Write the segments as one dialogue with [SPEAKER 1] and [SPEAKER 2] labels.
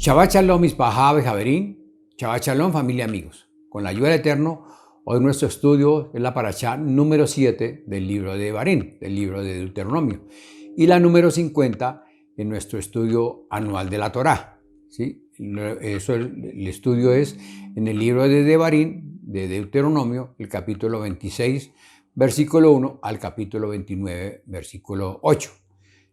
[SPEAKER 1] Shabbat Shalom, Mispajá, Bejaverín. Shabbat Shalom, familia, amigos. Con la ayuda del Eterno, hoy nuestro estudio es la parashá número 7 del libro de Devarim, del libro de Deuteronomio, y la número 50 en nuestro estudio anual de la Torá. ¿Sí? El estudio es en el libro de Devarim, de Deuteronomio, el capítulo 26, versículo 1 al capítulo 29, versículo 8.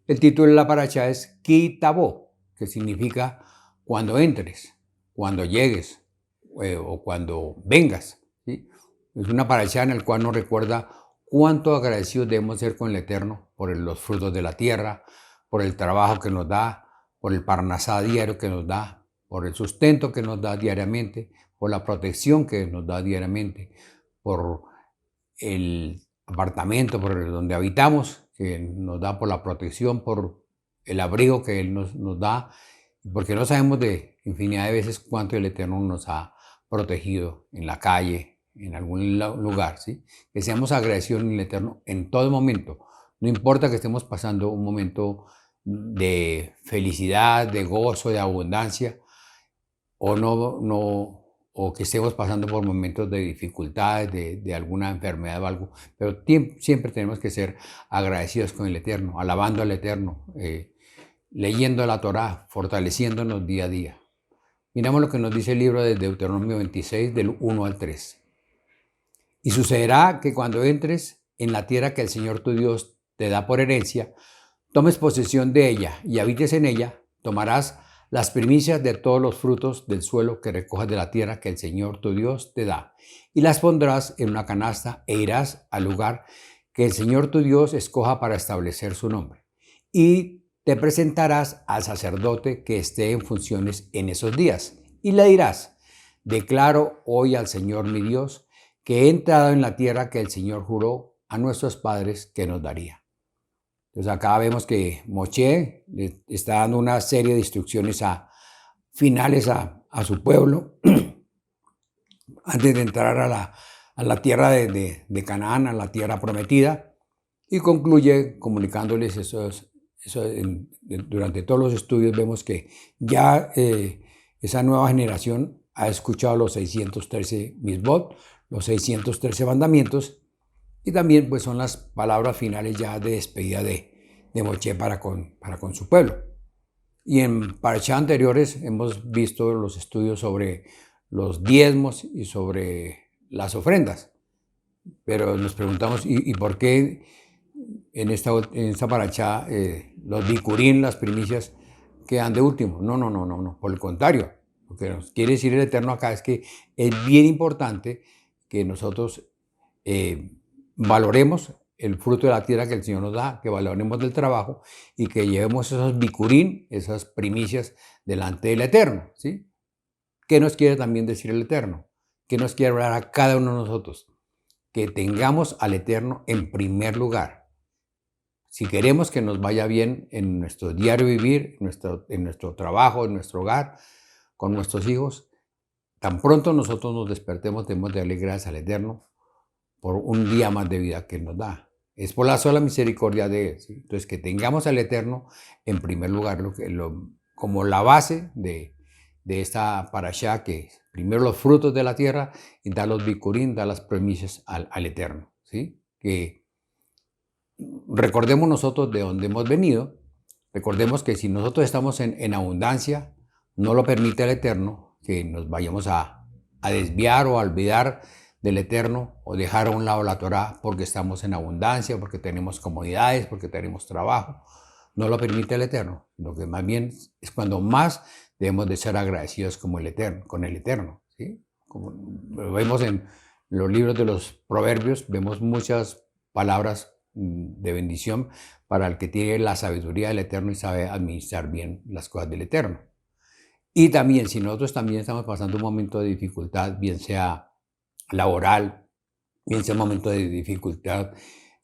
[SPEAKER 1] El título de la parashá es Ki Tavo, que significa cuando entres, cuando llegues o cuando vengas. ¿Sí? Es una parashá en la cual nos recuerda cuánto agradecidos debemos ser con el Eterno por los frutos de la tierra, por el trabajo que nos da, por el parnasá diario que nos da, por el sustento que nos da diariamente, por la protección que nos da diariamente, por el apartamento por donde habitamos, que nos da por la protección, por el abrigo que Él nos da, porque no sabemos de infinidad de veces cuánto el Eterno nos ha protegido en la calle, en algún lugar, ¿sí? Que seamos agradecidos en el Eterno en todo momento. No importa que estemos pasando un momento de felicidad, de gozo, de abundancia, o que estemos pasando por momentos de dificultades, de alguna enfermedad o algo, pero siempre tenemos que ser agradecidos con el Eterno, alabando al Eterno, leyendo la Torá, fortaleciéndonos día a día. Miramos lo que nos dice el libro de Deuteronomio 26, del 1 al 3. Y sucederá que cuando entres en la tierra que el Señor tu Dios te da por herencia, tomes posesión de ella y habites en ella, tomarás las primicias de todos los frutos del suelo que recojas de la tierra que el Señor tu Dios te da, y las pondrás en una canasta e irás al lugar que el Señor tu Dios escoja para establecer su nombre. Y te presentarás al sacerdote que esté en funciones en esos días, y le dirás: declaro hoy al Señor mi Dios que he entrado en la tierra que el Señor juró a nuestros padres que nos daría. Entonces acá vemos que Moshe le está dando una serie de instrucciones finales a su pueblo antes de entrar a la tierra de Canaán, a la tierra prometida, y concluye comunicándoles durante todos los estudios vemos que ya esa nueva generación ha escuchado los 613 misbot, los 613 mandamientos, y también pues son las palabras finales ya de despedida de Moshe para con su pueblo. Y en parashá anteriores hemos visto los estudios sobre los diezmos y sobre las ofrendas. Pero nos preguntamos, ¿y por qué en esta parashá los bikurim, las primicias, quedan de último? No, por el contrario. Lo que nos quiere decir el Eterno acá es que es bien importante que nosotros valoremos el fruto de la tierra que el Señor nos da, que valoremos del trabajo y que llevemos esos bikurim, esas primicias, delante del Eterno, ¿sí? ¿Qué nos quiere también decir el Eterno? ¿Qué nos quiere hablar a cada uno de nosotros? Que tengamos al Eterno en primer lugar. Si queremos que nos vaya bien en nuestro diario vivir, en nuestro trabajo, en nuestro hogar, con nuestros hijos, tan pronto nosotros nos despertemos, debemos de darle gracias al Eterno por un día más de vida que Él nos da. Es por la sola misericordia de Él, ¿sí? Entonces, que tengamos al Eterno en primer lugar, como la base de esta parashá, que es primero los frutos de la tierra y da los bikurim, da las primicias al Eterno, ¿sí? Que recordemos nosotros de dónde hemos venido, recordemos que si nosotros estamos en abundancia, no lo permite el Eterno que nos vayamos a desviar o a olvidar del Eterno o dejar a un lado la Torá porque estamos en abundancia, porque tenemos comodidades, porque tenemos trabajo. No lo permite el Eterno. Lo que más bien es cuando más debemos de ser agradecidos con el Eterno, ¿sí? Como lo vemos en los libros de los Proverbios, vemos muchas palabras de bendición para el que tiene la sabiduría del Eterno y sabe administrar bien las cosas del Eterno. Y también, si nosotros también estamos pasando un momento de dificultad, bien sea laboral, bien sea un momento de dificultad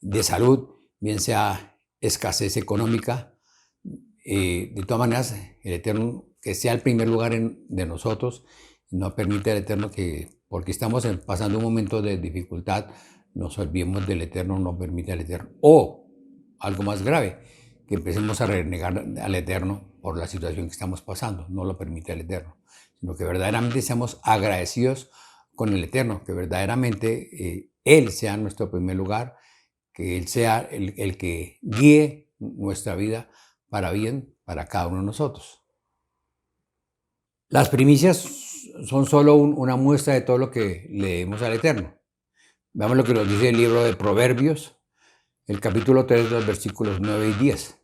[SPEAKER 1] de salud, bien sea escasez económica, de todas maneras, el Eterno, que sea el primer lugar de nosotros, no permite el Eterno que, porque estamos pasando un momento de dificultad, nos olvidemos del Eterno, no permite al Eterno. O, algo más grave, que empecemos a renegar al Eterno por la situación que estamos pasando, no lo permite el Eterno, sino que verdaderamente seamos agradecidos con el Eterno, que verdaderamente Él sea nuestro primer lugar, que Él sea el que guíe nuestra vida para bien para cada uno de nosotros. Las primicias son solo una muestra de todo lo que leemos al Eterno. Veamos lo que nos dice el libro de Proverbios, el capítulo 3, los versículos 9 y 10.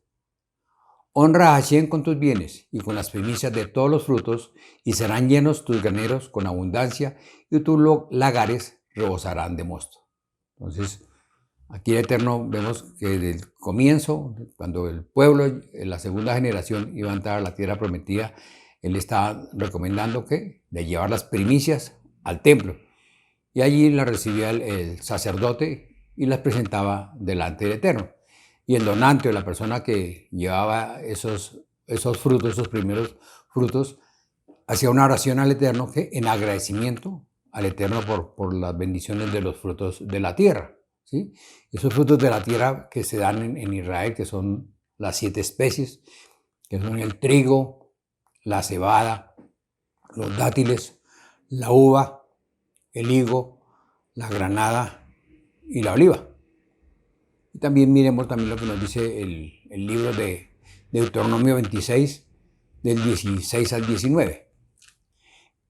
[SPEAKER 1] Honra a Hashem con tus bienes y con las primicias de todos los frutos, y serán llenos tus graneros con abundancia, y tus lagares rebosarán de mosto. Entonces, aquí el Eterno vemos que desde el comienzo, cuando el pueblo, en la segunda generación, iba a entrar a la tierra prometida, Él estaba recomendando que de llevar las primicias al templo. Y allí las recibía el sacerdote y las presentaba delante del Eterno. Y el donante o la persona que llevaba esos frutos, esos primeros frutos, hacía una oración al Eterno en agradecimiento al Eterno por las bendiciones de los frutos de la tierra, ¿sí? Esos frutos de la tierra que se dan en Israel, que son las 7 especies, que son el trigo, la cebada, los dátiles, la uva, el higo, la granada y la oliva. Y también miremos también lo que nos dice el libro de Deuteronomio 26, del 16 al 19.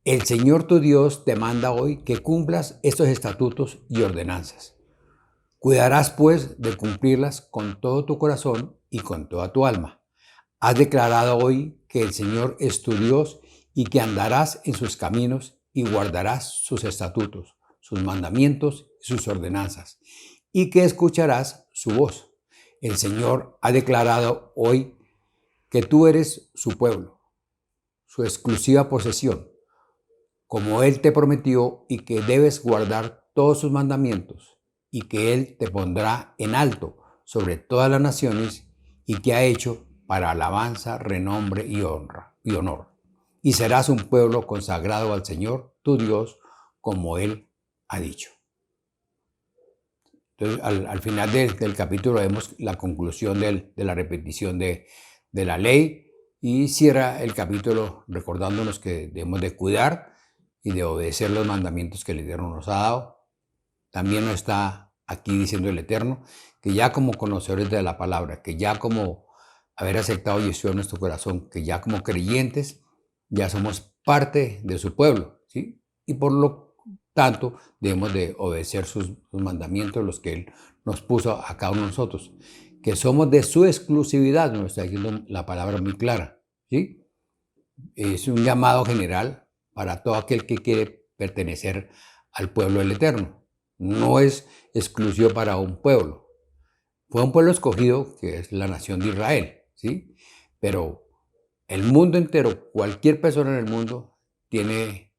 [SPEAKER 1] El Señor tu Dios te manda hoy que cumplas estos estatutos y ordenanzas. Cuidarás pues de cumplirlas con todo tu corazón y con toda tu alma. Has declarado hoy que el Señor es tu Dios y que andarás en sus caminos y guardarás sus estatutos, sus mandamientos y sus ordenanzas, y que escucharás su voz. El Señor ha declarado hoy que tú eres su pueblo, su exclusiva posesión, como Él te prometió, y que debes guardar todos sus mandamientos, y que Él te pondrá en alto sobre todas las naciones, y que ha hecho para alabanza, renombre y honor. Y serás un pueblo consagrado al Señor, tu Dios, como Él ha dicho. Entonces, al final del capítulo vemos la conclusión de la repetición de la ley, y cierra el capítulo recordándonos que debemos de cuidar y de obedecer los mandamientos que el Eterno nos ha dado. También nos está aquí diciendo el Eterno que ya como conocedores de la palabra, que ya como haber aceptado a Yeshua en nuestro corazón, que ya como creyentes ya somos parte de su pueblo, ¿sí? Y por lo tanto debemos de obedecer sus mandamientos, los que Él nos puso a cada uno de nosotros, que somos de su exclusividad, nos está diciendo la palabra muy clara, ¿sí? Es un llamado general para todo aquel que quiere pertenecer al pueblo del Eterno. No es exclusivo para un pueblo. Fue un pueblo escogido, que es la nación de Israel, ¿sí? Pero el mundo entero, cualquier persona en el mundo, tiene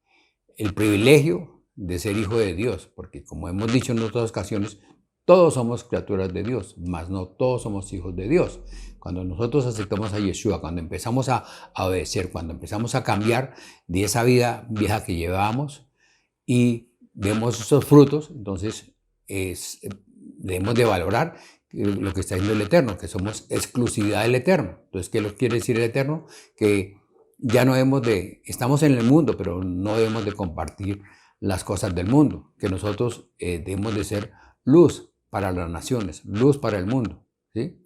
[SPEAKER 1] el privilegio de ser hijo de Dios, porque como hemos dicho en otras ocasiones, todos somos criaturas de Dios, mas no todos somos hijos de Dios. Cuando nosotros aceptamos a Yeshua, cuando empezamos a obedecer, cuando empezamos a cambiar de esa vida vieja que llevábamos y vemos esos frutos, entonces debemos de valorar lo que está diciendo el Eterno, que somos exclusividad del Eterno. Entonces, ¿qué quiere decir el Eterno? Que ya no estamos en el mundo, pero no debemos de compartir las cosas del mundo, que nosotros debemos de ser luz para las naciones, luz para el mundo, ¿sí?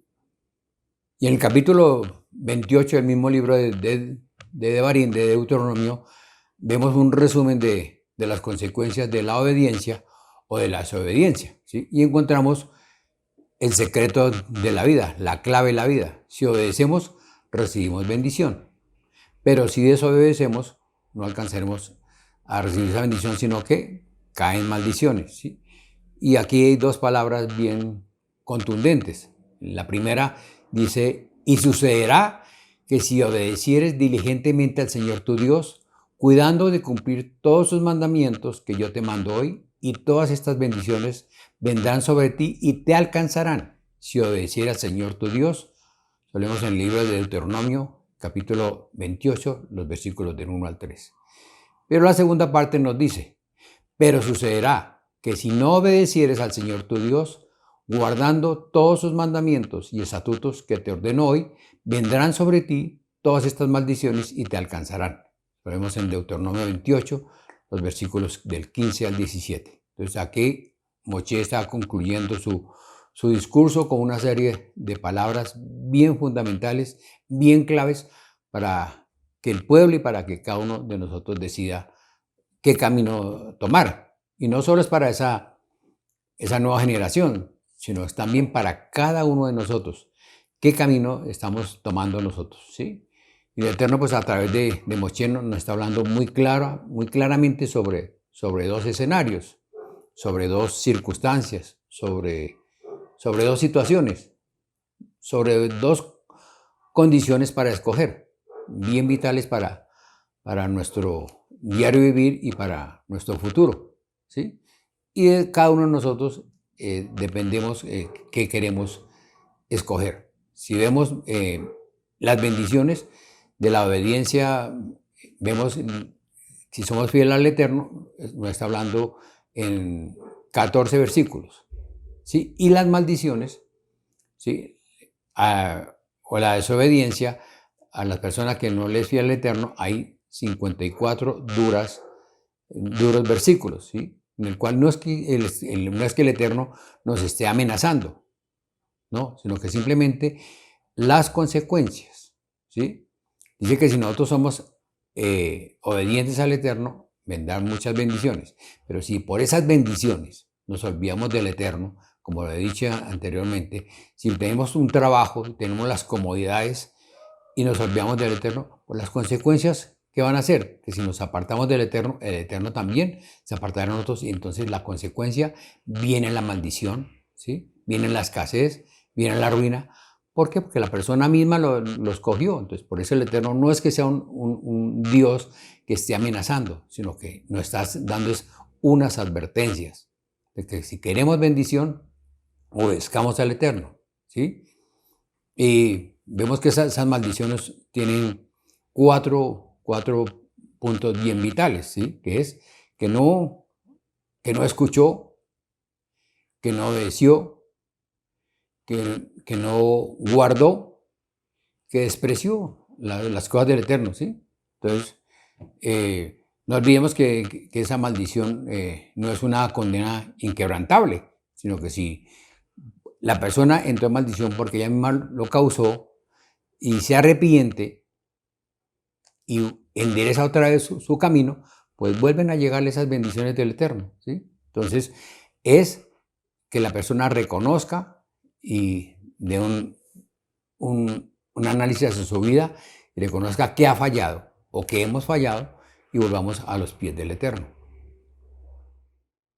[SPEAKER 1] Y en el capítulo 28 del mismo libro de Devarim, de Deuteronomio, vemos un resumen de las consecuencias de la obediencia o de la desobediencia, ¿sí? Y encontramos el secreto de la vida, la clave de la vida. Si obedecemos, recibimos bendición. Pero si desobedecemos, no alcanzaremos a recibir esa bendición, sino que caen maldiciones, ¿sí? Y aquí hay 2 palabras bien contundentes. La primera dice, y sucederá que si obedecieres diligentemente al Señor tu Dios, cuidando de cumplir todos sus mandamientos que yo te mando hoy, y todas estas bendiciones vendrán sobre ti y te alcanzarán si obedecieras al Señor tu Dios. Lo leemos en el libro de Deuteronomio, capítulo 28, los versículos del 1 al 3. Pero la segunda parte nos dice, pero sucederá que si no obedecieres al Señor tu Dios, guardando todos sus mandamientos y estatutos que te ordeno hoy, vendrán sobre ti todas estas maldiciones y te alcanzarán. Lo vemos en Deuteronomio 28, los versículos del 15 al 17. Entonces aquí Moshe está concluyendo su discurso con una serie de palabras bien fundamentales, bien claves para que el pueblo y para que cada uno de nosotros decida qué camino tomar. Y no solo es para esa nueva generación, sino es también para cada uno de nosotros. ¿Qué camino estamos tomando nosotros? ¿Sí? Y el Eterno, pues a través de Moshe nos está hablando muy claramente sobre dos escenarios, sobre dos circunstancias, sobre dos situaciones, sobre dos condiciones para escoger, bien vitales para nuestro diario vivir y para nuestro futuro, ¿sí? Y de cada uno de nosotros dependemos qué queremos escoger. Si vemos las bendiciones de la obediencia, vemos si somos fieles al Eterno, nos está hablando en 14 versículos, ¿sí? Y las maldiciones, ¿sí? O la desobediencia a las personas que no les fiel al Eterno, hay 54 duros versículos, ¿sí? En el cual no es que el Eterno nos esté amenazando, ¿no? Sino que simplemente las consecuencias, ¿sí? Dice que si nosotros somos obedientes al Eterno, vendrán muchas bendiciones. Pero si por esas bendiciones nos olvidamos del Eterno, como lo he dicho anteriormente, si tenemos un trabajo, tenemos las comodidades y nos olvidamos del Eterno, pues las consecuencias, ¿qué van a hacer? Que si nos apartamos del Eterno, el Eterno también se apartará de nosotros y entonces la consecuencia viene la maldición, ¿sí? Viene la escasez, viene la ruina. ¿Por qué? Porque la persona misma lo escogió. Entonces, por eso el Eterno no es que sea un Dios que esté amenazando, sino que nos está dando unas advertencias de que si queremos bendición, obedezcamos al Eterno, ¿sí? Y vemos que esas maldiciones tienen cuatro puntos bien vitales, ¿sí? Que es que no escuchó, que no obedeció, que no guardó, que despreció las cosas del Eterno, ¿sí? Entonces, no olvidemos que esa maldición no es una condena inquebrantable, sino que si la persona entró en maldición porque ella misma lo causó y se arrepiente y endereza otra vez su camino, pues vuelven a llegarle esas bendiciones del Eterno, ¿sí? Entonces, es que la persona reconozca y dé un análisis de su vida y reconozca qué ha fallado o qué hemos fallado y volvamos a los pies del Eterno.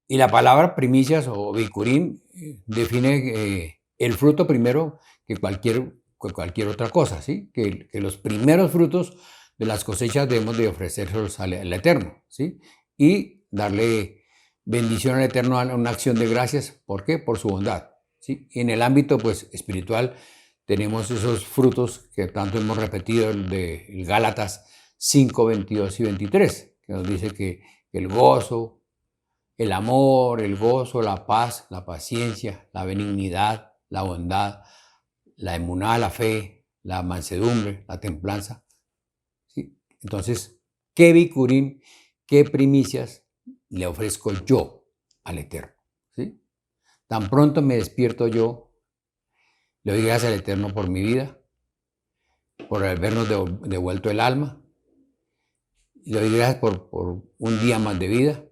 [SPEAKER 1] Y la palabra primicias o bicurín define el fruto primero que cualquier otra cosa, ¿sí? Que los primeros frutos de las cosechas debemos de ofrecérselos al Eterno, ¿sí? Y darle bendición al Eterno a una acción de gracias. ¿Por qué? Por su bondad, ¿sí? Y en el ámbito pues, espiritual tenemos esos frutos que tanto hemos repetido de Gálatas 5, 22 y 23, que nos dice que el gozo, el amor, el gozo, la paz, la paciencia, la benignidad, la bondad, la emuná, la fe, la mansedumbre, la templanza, ¿sí? Entonces, ¿qué bicurín, qué primicias le ofrezco yo al Eterno? ¿Sí? Tan pronto me despierto yo, le doy gracias al Eterno por mi vida, por habernos devuelto el alma, y le doy gracias por un día más de vida.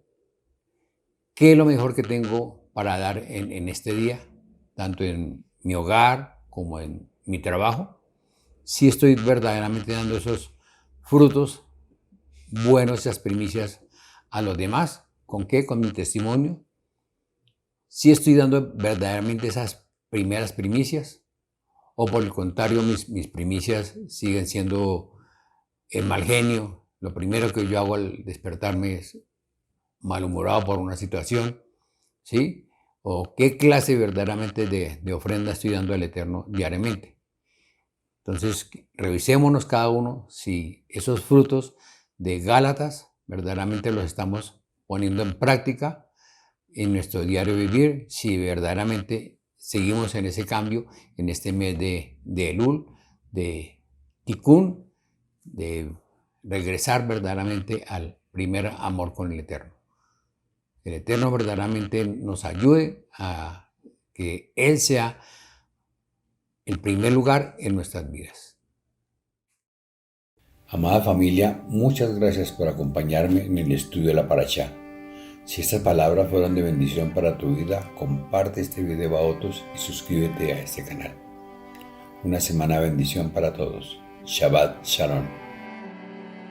[SPEAKER 1] ¿Qué es lo mejor que tengo para dar en este día? Tanto en mi hogar como en mi trabajo. Si estoy verdaderamente dando esos frutos buenos, esas primicias a los demás. ¿Con qué? Con mi testimonio. Si estoy dando verdaderamente esas primeras primicias. O por el contrario, mis primicias siguen siendo el mal genio. Lo primero que yo hago al despertarme es malhumorado por una situación, ¿sí? O qué clase verdaderamente de ofrenda estoy dando al Eterno diariamente. Entonces, revisémonos cada uno si esos frutos de Gálatas verdaderamente los estamos poniendo en práctica en nuestro diario vivir, si verdaderamente seguimos en ese cambio en este mes de Elul, de Tikkun, de regresar verdaderamente al primer amor con el Eterno. El Eterno verdaderamente nos ayude a que Él sea el primer lugar en nuestras vidas.
[SPEAKER 2] Amada familia, muchas gracias por acompañarme en el estudio de la Parashá. Si estas palabras fueron de bendición para tu vida, comparte este video a otros y suscríbete a este canal. Una semana de bendición para todos. Shabbat Shalom.